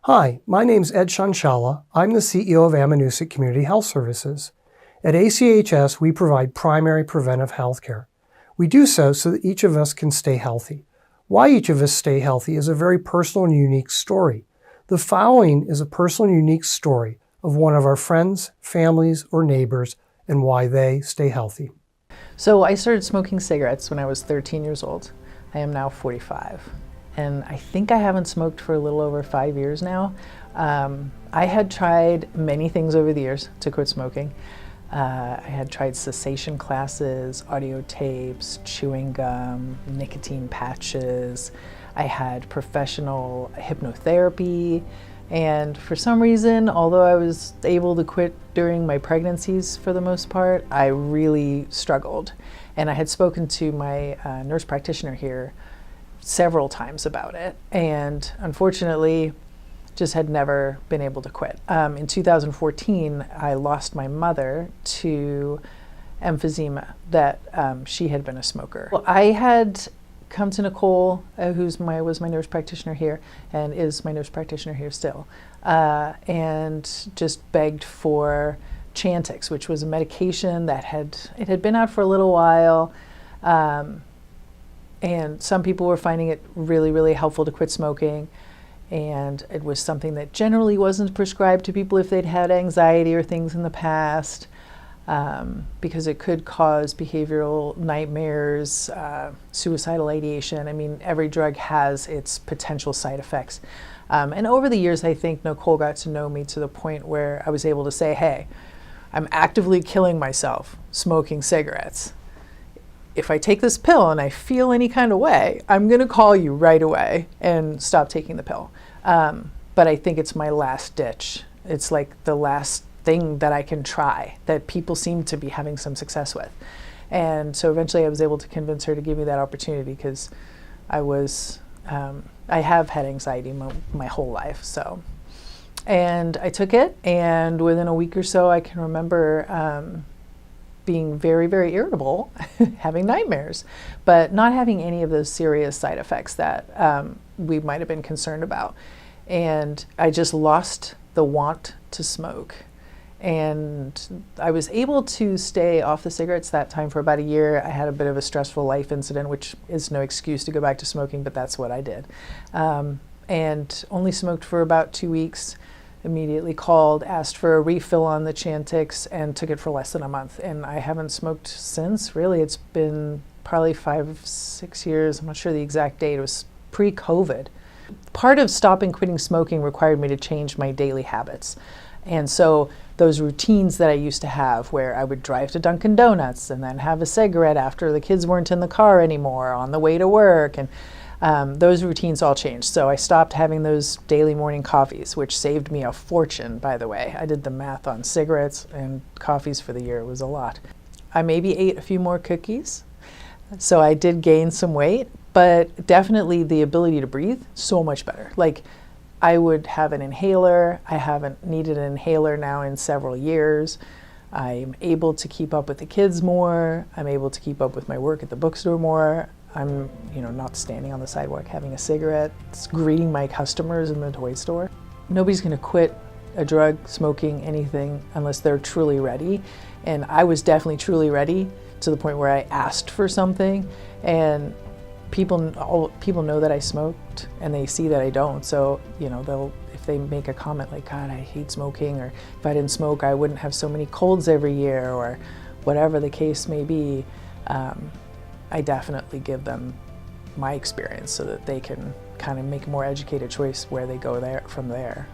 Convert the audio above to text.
Hi, my name's Ed Shanshala. I'm the CEO of Ammonoosuc Community Health Services. At ACHS, we provide primary preventive health care. We do so that each of us can stay healthy. Why each of us stay healthy is a very personal and unique story. The following is a personal and unique story of one of our friends, families, or neighbors and why they stay healthy. So I started smoking cigarettes when I was 13 years old. I am now 45. And I think I haven't smoked for a little over 5 years now. I had tried many things over the years to quit smoking. I had tried cessation classes, audio tapes, chewing gum, nicotine patches. I had professional hypnotherapy. And for some reason, although I was able to quit during my pregnancies for the most part, I really struggled. And I had spoken to my nurse practitioner here several times about it, and unfortunately just had never been able to quit. In 2014, I lost my mother to emphysema that she had been a smoker. Well, I had come to Nicole, was my nurse practitioner here and is my nurse practitioner here still, and just begged for Chantix, which was a medication that had been out for a little while. And some people were finding it really, really helpful to quit smoking. And it was something that generally wasn't prescribed to people if they'd had anxiety or things in the past, because it could cause behavioral nightmares, suicidal ideation. I mean, every drug has its potential side effects. And over the years, I think Nicole got to know me to the point where I was able to say, hey, I'm actively killing myself smoking cigarettes. If I take this pill and I feel any kind of way, I'm going to call you right away and stop taking the pill. But I think it's my last ditch. It's like the last thing that I can try that people seem to be having some success with. And so eventually I was able to convince her to give me that opportunity because I have had anxiety my whole life. So, and I took it, and within a week or so I can remember being very, very irritable, having nightmares, but not having any of those serious side effects that we might have been concerned about. And I just lost the want to smoke. And I was able to stay off the cigarettes that time for about a year. I had a bit of a stressful life incident, which is no excuse to go back to smoking, but that's what I did. And only smoked for about 2 weeks. Immediately called, asked for a refill on the Chantix, and took it for less than a month. And I haven't smoked since. Really, it's been probably 5-6 years. I'm not sure the exact date. It was pre-COVID. Part of stopping quitting smoking required me to change my daily habits. And so those routines that I used to have, where I would drive to Dunkin' Donuts and then have a cigarette after the kids weren't in the car anymore on the way to work, and those routines all changed. So I stopped having those daily morning coffees, which saved me a fortune, by the way. I did the math on cigarettes and coffees for the year. It was a lot. I maybe ate a few more cookies, so I did gain some weight, but definitely the ability to breathe, so much better. Like, I would have an inhaler. I haven't needed an inhaler now in several years. I'm able to keep up with the kids more. I'm able to keep up with my work at the bookstore more. I'm, not standing on the sidewalk having a cigarette, greeting my customers in the toy store. Nobody's going to quit a drug, smoking, anything unless they're truly ready. And I was definitely truly ready to the point where I asked for something, and people know that I smoked and they see that I don't. So, if they make a comment like, God, I hate smoking, or if I didn't smoke, I wouldn't have so many colds every year, or whatever the case may be, I definitely give them my experience so that they can kind of make a more educated choice where they go from there.